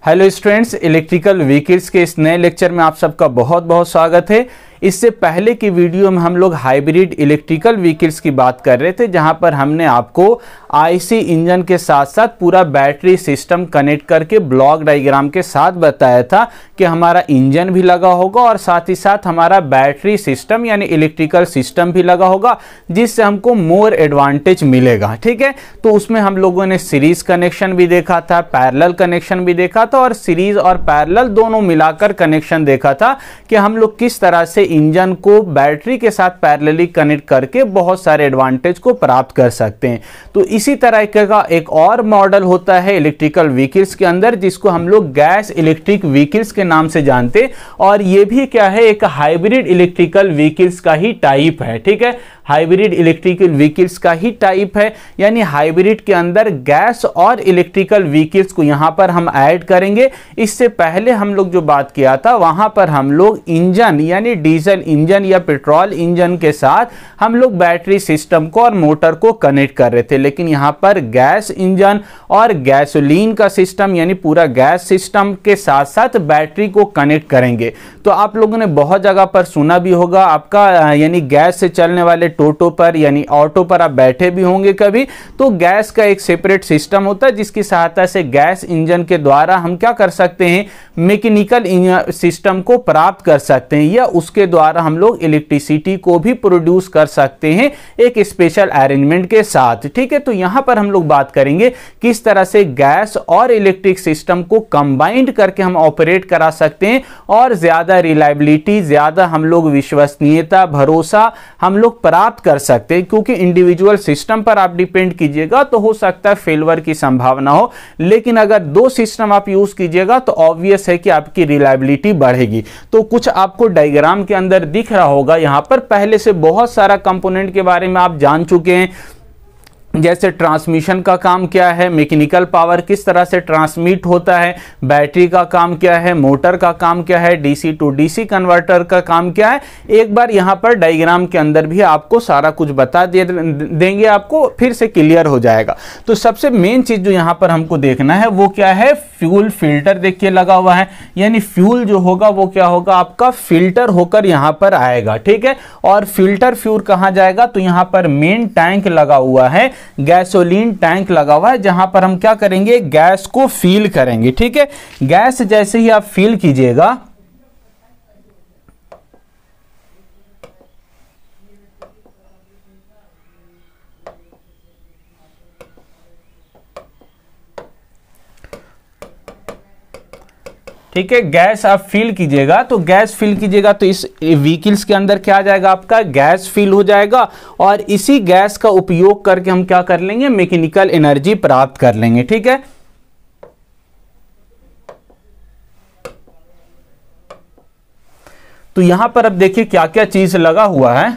Hello students, electrical vehicles के इस नए लेक्चर में आप सबका बहुत बहुत स्वागत है। इससे पहले की वीडियो में हम लोग हाइब्रिड इलेक्ट्रिकल व्हीकल्स की बात कर रहे थे, जहां पर हमने आपको आईसी इंजन के साथ साथ पूरा बैटरी सिस्टम कनेक्ट करके ब्लॉक डायग्राम के साथ बताया था कि हमारा इंजन भी लगा होगा और साथ ही साथ हमारा बैटरी सिस्टम यानी इलेक्ट्रिकल सिस्टम भी लगा होगा, जिससे हमको मोर एडवांटेज मिलेगा। ठीक है, तो उसमें हम लोगों ने सीरीज कनेक्शन भी देखा था, पैरेलल कनेक्शन भी देखा था और सीरीज और पैरेलल दोनों मिलाकर कनेक्शन देखा था कि हम लोग किस तरह से इंजन को बैटरी के साथ पैरेलली कनेक्ट करके बहुत सारे एडवांटेज को प्राप्त कर सकते हैं। तो इसी तरह का एक और मॉडल होता है इलेक्ट्रिकल व्हीकल्स के अंदर, जिसको हम लोग गैस इलेक्ट्रिक व्हीकल्स के नाम से जानते हैं, और ये भी क्या है, एक हाइब्रिड इलेक्ट्रिकल व्हीकल्स का ही टाइप है। ठीक है, हाइब्रिड इलेक्ट्रिकल व्हीकल्स का ही टाइप है, यानी हाइब्रिड के अंदर गैस और इलेक्ट्रिकल व्हीकल्स को यहां पर हम ऐड करेंगे। इससे पहले हम लोग जो बात किया था वहां पर हम लोग इंजन यानी डीजल इंजन या पेट्रोल इंजन के साथ हम लोग बैटरी सिस्टम को और मोटर को कनेक्ट कर रहे थे, लेकिन यहां पर गैस इंजन और गैसोलीन का सिस्टम यानी पूरा गैस सिस्टम के साथ साथ बैटरी को कनेक्ट करेंगे। तो आप लोगों ने बहुत जगह पर सुना भी होगा, आपका यानी गैस से चलने वाले टोटो पर यानी ऑटो पर आप बैठे भी होंगे कभी, तो गैस का एक सेपरेट सिस्टम होता है जिसकी सहायता से गैस इंजन के द्वारा हम क्या कर सकते हैं, मैकेनिकल सिस्टम को प्राप्त कर सकते हैं, या उसके द्वारा हम लोग इलेक्ट्रिसिटी को भी प्रोड्यूस कर सकते हैं एक स्पेशल अरेंजमेंट के साथ। ठीक है, तो यहां पर हम लोग बात करेंगे किस तरह से गैस और इलेक्ट्रिक सिस्टम को कंबाइंड करके हम ऑपरेट करा सकते हैं और ज्यादा रिलायबिलिटी, ज्यादा हम लोग विश्वसनीयता, भरोसा हम लोग प्राप्त कर सकते हैं। क्योंकि इंडिविजुअल सिस्टम पर आप डिपेंड कीजिएगा तो हो सकता है फेलवर की संभावना हो, लेकिन अगर दो सिस्टम आप यूज कीजिएगा तो ऑब्वियस है कि आपकी रिलायबिलिटी बढ़ेगी। तो कुछ आपको डायग्राम के अंदर दिख रहा होगा, यहां पर पहले से बहुत सारा कंपोनेंट के बारे में आप जान चुके हैं, जैसे ट्रांसमिशन का काम क्या है, मैकेनिकल पावर किस तरह से ट्रांसमिट होता है, बैटरी का काम क्या है, मोटर का काम क्या है, डीसी टू डीसी कन्वर्टर का काम क्या है। एक बार यहां पर डायग्राम के अंदर भी आपको सारा कुछ बता देंगे, आपको फिर से क्लियर हो जाएगा। तो सबसे मेन चीज जो यहां पर हमको देखना है वो क्या है, फ्यूल फिल्टर देखिए लगा हुआ है, यानी फ्यूल जो होगा वो क्या होगा, आपका फिल्टर होकर यहां पर आएगा। ठीक है, और फिल्टर फ्यूल कहां जाएगा, तो यहां पर मेन टैंक लगा हुआ है, गैसोलीन टैंक लगा हुआ है, जहां पर हम क्या करेंगे, गैस को फिल करेंगे। ठीक है, गैस जैसे ही आप फिल कीजिएगा ठीक है, गैस आप फिल कीजिएगा, तो गैस फिल कीजिएगा तो इस व्हीकल्स के अंदर क्या आ जाएगा, आपका गैस फिल हो जाएगा, और इसी गैस का उपयोग करके हम क्या कर लेंगे, मैकेनिकल एनर्जी प्राप्त कर लेंगे। ठीक है, तो यहां पर अब देखिए क्या क्या चीज लगा हुआ है।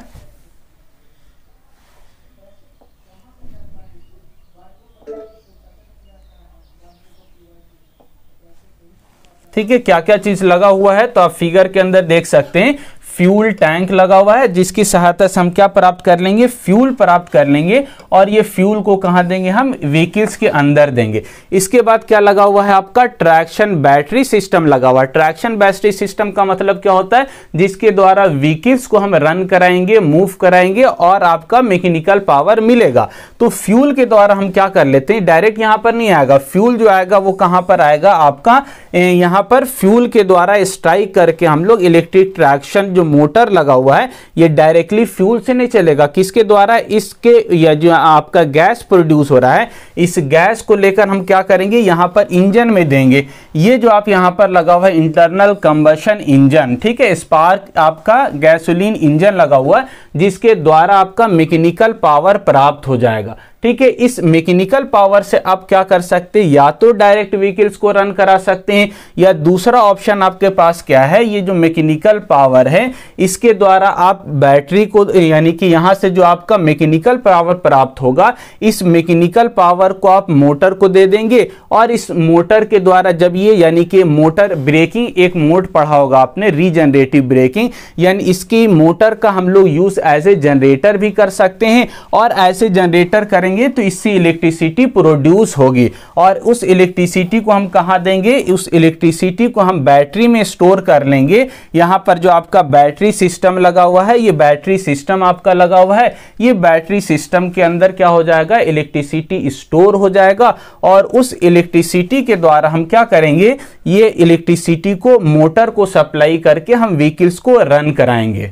ठीक है, क्या क्या चीज लगा हुआ है तो आप फिगर के अंदर देख सकते हैं। फ्यूल टैंक लगा हुआ है जिसकी सहायता से हम क्या प्राप्त कर लेंगे, फ्यूल प्राप्त कर लेंगे, और ये फ्यूल को कहां देंगे, हम व्हीकल्स के अंदर देंगे। इसके बाद क्या लगा हुआ है, आपका ट्रैक्शन बैटरी सिस्टम लगा हुआ है। ट्रैक्शन बैटरी सिस्टम का मतलब क्या होता है, जिसके द्वारा व्हीकल्स को हम रन कराएंगे, मूव कराएंगे और आपका मैकेनिकल पावर मिलेगा। तो फ्यूल के द्वारा हम क्या कर लेते हैं, डायरेक्ट यहां पर नहीं आएगा, फ्यूल जो आएगा वो कहां पर आएगा, आपका यहां पर फ्यूल के द्वारा स्ट्राइक करके हम लोग इलेक्ट्रिक ट्रैक्शन जो मोटर लगा हुआ है ये डायरेक्टली फ्यूल से नहीं चलेगा, किसके द्वारा, इसके या जो आपका गैस प्रोड्यूस हो रहा है इस गैस को लेकर हम क्या करेंगे, यहां पर इंजन में देंगे। ये जो आप यहां पर लगा हुआ है इंटरनल कंबशन इंजन, ठीक है, स्पार्क आपका गैसोलीन इंजन लगा हुआ है, जिसके द्वारा आपका मैकेनिकल पावर प्राप्त हो जाएगा। ठीक है, इस मैकेनिकल पावर से आप क्या कर सकते हैं, या तो डायरेक्ट व्हीकल्स को रन करा सकते हैं, या दूसरा ऑप्शन आपके पास क्या है, ये जो मैकेनिकल पावर है इसके द्वारा आप बैटरी को यानी कि यहां से जो आपका मैकेनिकल पावर प्राप्त होगा इस मैकेनिकल पावर को आप मोटर को दे देंगे, और इस मोटर के द्वारा जब ये यानी कि मोटर ब्रेकिंग, एक मोड पढ़ा होगा आपने रीजनरेटिव ब्रेकिंग, यानी इसकी मोटर का हम लोग यूज एज ए जनरेटर भी कर सकते हैं, और ऐसे जनरेटर करें करेंगे तो इससे इलेक्ट्रिसिटी प्रोड्यूस होगी और उस इलेक्ट्रिसिटी को हम कहाँ देंगे, उस इलेक्ट्रिसिटी को हम बैटरी में स्टोर कर लेंगे। यहाँ पर जो आपका बैटरी सिस्टम लगा हुआ है, ये बैटरी सिस्टम आपका लगा हुआ है, ये बैटरी सिस्टम के अंदर क्या हो जाएगा, इलेक्ट्रिसिटी स्टोर हो जाएगा और उस इलेक्ट्रिसिटी के द्वारा हम क्या करेंगे, ये इलेक्ट्रिसिटी को मोटर को सप्लाई करके हम व्हीकल्स को रन कराएंगे।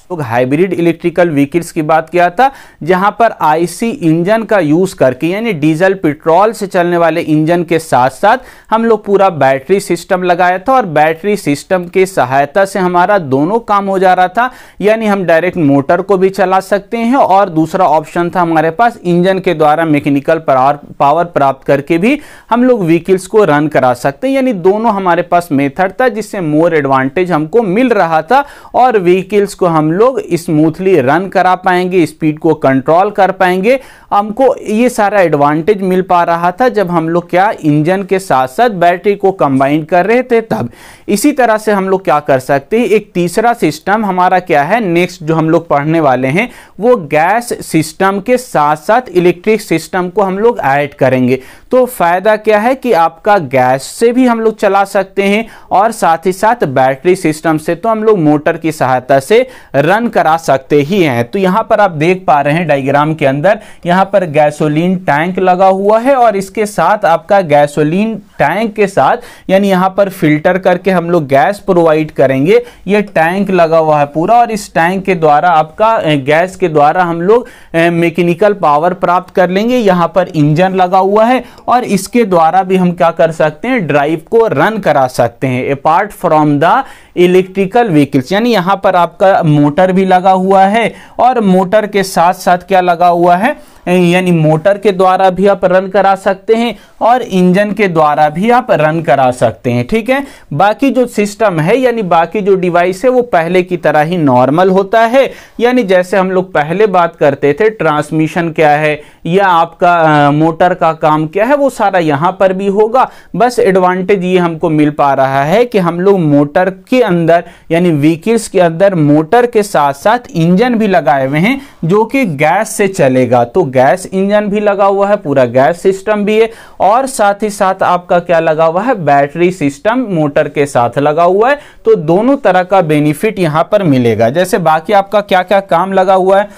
तो हाइब्रिड इलेक्ट्रिकल व्हीकल्स की बात किया था, जहां पर आईसी इंजन का यूज करके यानी डीजल पेट्रोल से चलने वाले इंजन के साथ साथ हम लोग पूरा बैटरी सिस्टम लगाया था और बैटरी सिस्टम की सहायता से हमारा दोनों काम हो जा रहा था, यानी हम डायरेक्ट मोटर को भी चला सकते हैं और दूसरा ऑप्शन था हमारे पास इंजन के द्वारा मैकेनिकल पावर प्राप्त करके भी हम लोग व्हीकल्स को रन करा सकते हैं। यानी दोनों हमारे पास मेथड था जिससे मोर एडवांटेज हमको मिल रहा था और व्हीकल्स को हम लोग स्मूथली रन करा पाएंगे, स्पीड को कंट्रोल कर पाएंगे। हमको ये सारा एडवांटेज मिल पा रहा था जब हम लोग क्या इंजन के साथ साथ बैटरी को कंबाइन कर रहे थे तब। इसी तरह से हम लोग क्या कर सकते हैं, एक तीसरा सिस्टम हमारा क्या है, नेक्स्ट जो हम लोग पढ़ने वाले हैं वो गैस सिस्टम के साथ साथ इलेक्ट्रिक सिस्टम को हम लोग ऐड करेंगे। तो फायदा क्या है कि आपका गैस से भी हम लोग चला सकते हैं और साथ ही साथ बैटरी सिस्टम से तो हम लोग मोटर की सहायता से रन करा सकते ही हैं। तो यहां पर आप देख पा रहे हैं डायग्राम के अंदर, यहां पर गैसोलीन टैंक लगा हुआ है और इसके साथ आपका गैसोलीन टैंक के साथ यानी यहां पर फिल्टर करके हम लोग गैस प्रोवाइड करेंगे। ये टैंक लगा हुआ है पूरा और इस टैंक के द्वारा आपका गैस के द्वारा हम लोग मैकेनिकल पावर प्राप्त कर लेंगे। यहां पर इंजन लगा हुआ है और इसके द्वारा भी हम क्या कर सकते हैं, ड्राइव को रन करा सकते हैं apart from the electrical vehicles. यानी यहां पर आपका मोटर भी लगा हुआ है और मोटर के साथ साथ क्या लगा हुआ है, यानी मोटर के द्वारा भी आप रन करा सकते हैं और इंजन के द्वारा भी आप रन करा सकते हैं। ठीक है, बाकी जो सिस्टम है यानी बाकी जो डिवाइस है वो पहले की तरह ही नॉर्मल होता है। यानी जैसे हम लोग पहले बात करते थे ट्रांसमिशन क्या है या आपका मोटर का काम क्या है, वो सारा यहां पर भी होगा। बस एडवांटेज ये हमको मिल पा रहा है कि हम लोग मोटर के अंदर यानी व्हीकल्स के अंदर मोटर के साथ साथ इंजन भी लगाए हुए हैं जो कि गैस से चलेगा। तो गैस इंजन भी लगा हुआ है, पूरा गैस सिस्टम भी है और साथ ही साथ आपका क्या लगा हुआ है, बैटरी सिस्टम मोटर के साथ लगा हुआ है। तो दोनों तरह का बेनिफिट यहां पर मिलेगा। जैसे बाकी आपका क्या क्या काम लगा हुआ है,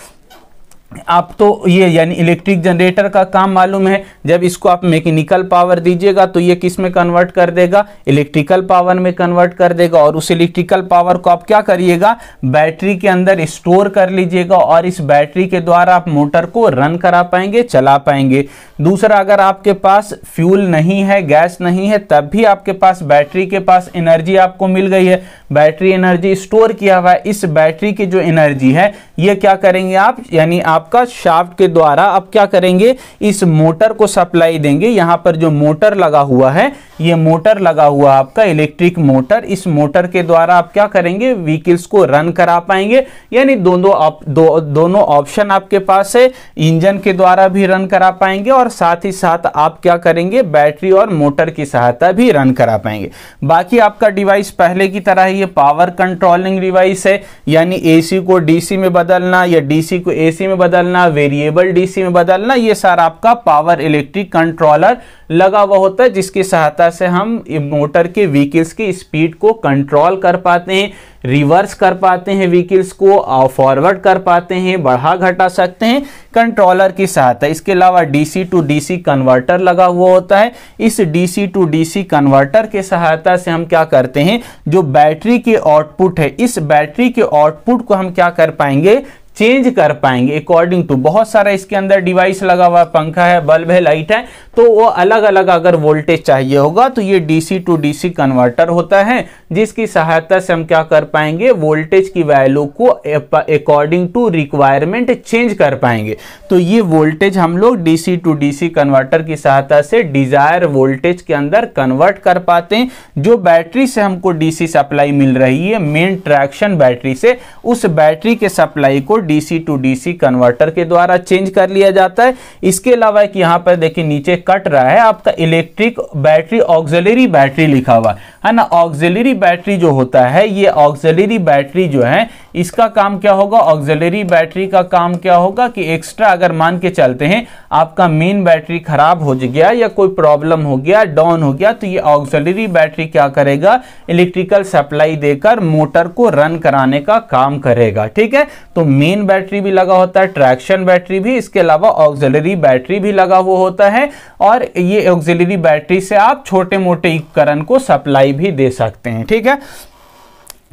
आप तो ये यानी इलेक्ट्रिक जनरेटर का काम मालूम है, जब इसको आप मैकेनिकल पावर दीजिएगा तो ये किस में कन्वर्ट कर देगा, इलेक्ट्रिकल पावर में कन्वर्ट कर देगा और उस इलेक्ट्रिकल पावर को आप क्या करिएगा, बैटरी के अंदर स्टोर कर लीजिएगा और इस बैटरी के द्वारा आप मोटर को रन करा पाएंगे, चला पाएंगे। दूसरा, अगर आपके पास फ्यूल नहीं है, गैस नहीं है, तब भी आपके पास बैटरी के पास एनर्जी आपको मिल गई है, बैटरी एनर्जी स्टोर किया हुआ है। इस बैटरी की जो एनर्जी है ये क्या करेंगे आप, यानी आपका शाफ्ट के द्वारा आप क्या करेंगे, इस मोटर को सप्लाई देंगे। यहां पर जो मोटर लगा हुआ है, ये मोटर लगा हुआ आपका इलेक्ट्रिक मोटर, इस मोटर के द्वारा आप क्या करेंगे, व्हीकल्स को रन करा पाएंगे। यानी दोनों ऑप्शन आपके पास है, इंजन के द्वारा भी रन करा पाएंगे और साथ ही साथ आप क्या करेंगे, बैटरी और मोटर की सहायता भी रन करा पाएंगे। बाकी आपका डिवाइस पहले की तरह ये पावर कंट्रोलिंग डिवाइस है, यानी एसी को डीसी में बदलना या डीसी को एसी में बदलना, वेरिएबल डीसी में बदलना, ये सारा आपका पावर इलेक्ट्रिक कंट्रोलर लगा हुआ होता है जिसकी सहायता से हम मोटर के व्हीकल्स की स्पीड को कंट्रोल कर पाते हैं, रिवर्स कर पाते हैं, व्हीकल्स को फॉरवर्ड कर पाते हैं, बढ़ा घटा सकते हैं कंट्रोलर की सहायता। इसके अलावा डीसी टू डीसी कन्वर्टर लगा हुआ होता है। इस डीसी टू डीसी कन्वर्टर के सहायता से हम क्या करते हैं, जो बैटरी के आउटपुट है, इस बैटरी के आउटपुट को हम क्या कर पाएंगे, चेंज कर पाएंगे अकॉर्डिंग टू, बहुत सारा इसके अंदर डिवाइस लगा हुआ है, पंखा है, बल्ब है, लाइट है, तो वो अलग अलग अगर वोल्टेज चाहिए होगा तो ये डीसी टू डीसी कन्वर्टर होता है जिसकी सहायता से हम क्या कर पाएंगे, वोल्टेज की वैल्यू को अकॉर्डिंग टू रिक्वायरमेंट चेंज कर पाएंगे। तो ये वोल्टेज हम लोग डीसी टू डीसी कन्वर्टर की सहायता से डिजायर वोल्टेज के अंदर कन्वर्ट कर पाते हैं। जो बैटरी से हमको डीसी सप्लाई मिल रही है मेन ट्रैक्शन बैटरी से, उस बैटरी के सप्लाई को डीसी टू डीसी कन्वर्टर के द्वारा चेंज कर लिया जाता है। इसके अलावा एक यहाँ पर देखिए नीचे कट रहा है आपका इलेक्ट्रिक बैटरी ऑक्सिलरी बैटरी लिखा हुआ है ना। ऑक्सिलरी बैटरी जो होता है, ये ऑक्सिलरी बैटरी जो है इसका काम क्या होगा, ऑक्सिलरी बैटरी का काम क्या होगा कि एक्स्ट्रा अगर मान के चलते हैं आपका मेन बैटरी खराब हो गया या कोई प्रॉब्लम हो गया, डाउन हो गया, तो ये ऑक्सिलरी बैटरी क्या करेगा, इलेक्ट्रिकल सप्लाई देकर मोटर को रन कराने का काम करेगा। ठीक है, तो मेन बैटरी भी लगा होता है, ट्रैक्शन बैटरी भी, इसके अलावा ऑक्सिलरी बैटरी भी लगा हुआ होता है, और ये ऑक्सिलरी बैटरी से आप छोटे मोटे उपकरण को सप्लाई भी दे सकते हैं। ठीक है,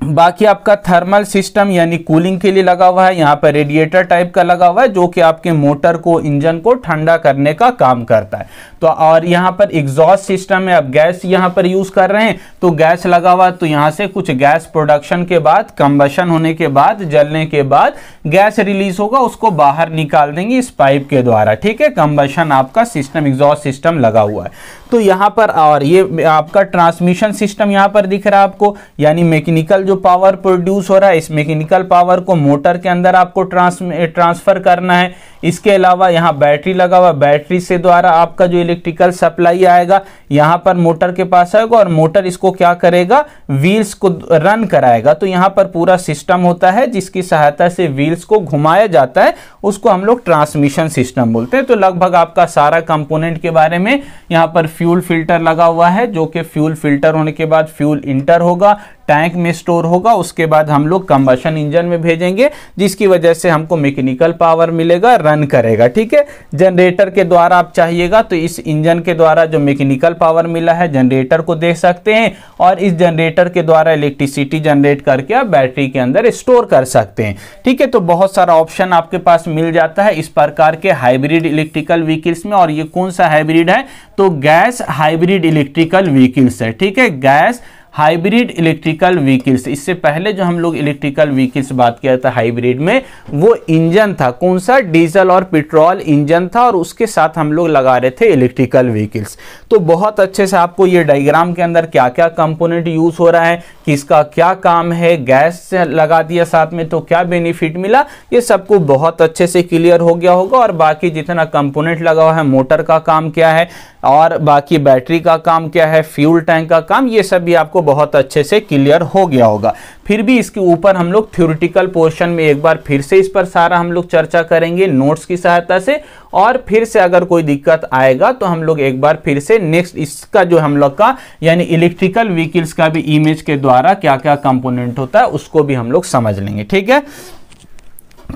बाकी आपका थर्मल सिस्टम यानी कूलिंग के लिए लगा हुआ है, यहाँ पर रेडिएटर टाइप का लगा हुआ है जो कि आपके मोटर को, इंजन को ठंडा करने का काम करता है। तो और यहाँ पर एग्जॉस्ट सिस्टम है, अब गैस यहाँ पर यूज कर रहे हैं तो गैस लगा हुआ, तो यहाँ से कुछ गैस प्रोडक्शन के बाद, कंबशन होने के बाद, जलने के बाद गैस रिलीज होगा, उसको बाहर निकाल देंगे इस पाइप के द्वारा। ठीक है, कंबशन आपका सिस्टम, एग्जॉस्ट सिस्टम लगा हुआ है। तो यहाँ पर और ये आपका ट्रांसमिशन सिस्टम यहाँ पर दिख रहा है आपको, यानी मैकेनिकल जो पावर प्रोड्यूस हो रहा है, इस मैकेनिकल पावर को मोटर के अंदर आपको ट्रांसफर करना है। इसके अलावा यहाँ बैटरी लगा हुआ, बैटरी से द्वारा आपका जो इलेक्ट्रिकल सप्लाई आएगा यहाँ पर मोटर के पास आएगा, और मोटर इसको क्या करेगा, व्हील्स को रन कराएगा। तो यहाँ पर पूरा सिस्टम होता है जिसकी सहायता से व्हील्स को घुमाया जाता है, उसको हम लोग ट्रांसमिशन सिस्टम बोलते हैं। तो लगभग आपका सारा कंपोनेंट के बारे में, यहाँ पर फ्यूल फिल्टर लगा हुआ है जो कि फ्यूल फिल्टर होने के बाद फ्यूल इंटर होगा, टैंक में स्टोर होगा, उसके बाद हम लोग कंबशन इंजन में भेजेंगे जिसकी वजह से हमको मैकेनिकल पावर मिलेगा, रन करेगा। ठीक है, जनरेटर के द्वारा आप चाहिएगा तो इस इंजन के द्वारा जो मैकेनिकल पावर मिला है जनरेटर को दे सकते हैं, और इस जनरेटर के द्वारा इलेक्ट्रिसिटी जनरेट करके आप बैटरी के अंदर स्टोर कर सकते हैं। ठीक है, तो बहुत सारा ऑप्शन आपके पास मिल जाता है इस प्रकार के हाइब्रिड इलेक्ट्रिकल व्हीकल्स में। और ये कौन सा हाइब्रिड है, तो गैस हाइब्रिड इलेक्ट्रिकल व्हीकल्स है। ठीक है, गैस हाइब्रिड इलेक्ट्रिकल व्हीकल्स। इससे पहले जो हम लोग इलेक्ट्रिकल व्हीकल्स बात किया था हाइब्रिड में, वो इंजन था, कौन सा, डीजल और पेट्रोल इंजन था, और उसके साथ हम लोग लगा रहे थे इलेक्ट्रिकल व्हीकल्स। तो बहुत अच्छे से आपको ये डायग्राम के अंदर क्या क्या कंपोनेंट यूज हो रहा है, किसका क्या काम है, गैस से लगा दिया साथ में तो क्या बेनिफिट मिला, ये सबको बहुत अच्छे से क्लियर हो गया होगा। और बाकी जितना कंपोनेंट लगा हुआ है, मोटर का काम क्या है, और बाकी बैटरी का काम क्या है, फ्यूल टैंक का काम, ये सब भी आपको बहुत अच्छे से क्लियर हो गया होगा। फिर भी इसके ऊपर हम लोग थ्योरेटिकल पोर्शन में एक बार फिर से इस पर सारा हम लोग चर्चा करेंगे नोट्स की सहायता से, और फिर से अगर कोई दिक्कत आएगा तो हम लोग एक बार फिर से नेक्स्ट इसका जो हम लोग का यानी इलेक्ट्रिकल व्हीकल्स का भी इमेज के द्वारा क्या क्या कंपोनेंट होता है उसको भी हम लोग समझ लेंगे। ठीक है,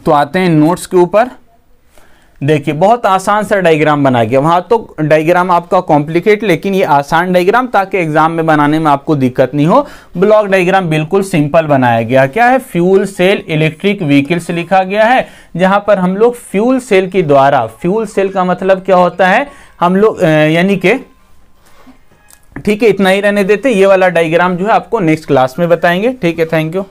तो आते हैं नोट्स के ऊपर। देखिए बहुत आसान सा डायग्राम बना गया, वहां तो डायग्राम आपका कॉम्प्लिकेट, लेकिन ये आसान डायग्राम ताकि एग्जाम में बनाने में आपको दिक्कत नहीं हो। ब्लॉक डायग्राम बिल्कुल सिंपल बनाया गया। क्या है, फ्यूल सेल इलेक्ट्रिक व्हीकल्स लिखा गया है, जहां पर हम लोग फ्यूल सेल के द्वारा, फ्यूल सेल का मतलब क्या होता है, हम लोग यानी कि, ठीक है इतना ही रहने देते, ये वाला डायग्राम जो है आपको नेक्स्ट क्लास में बताएंगे। ठीक है, थैंक यू।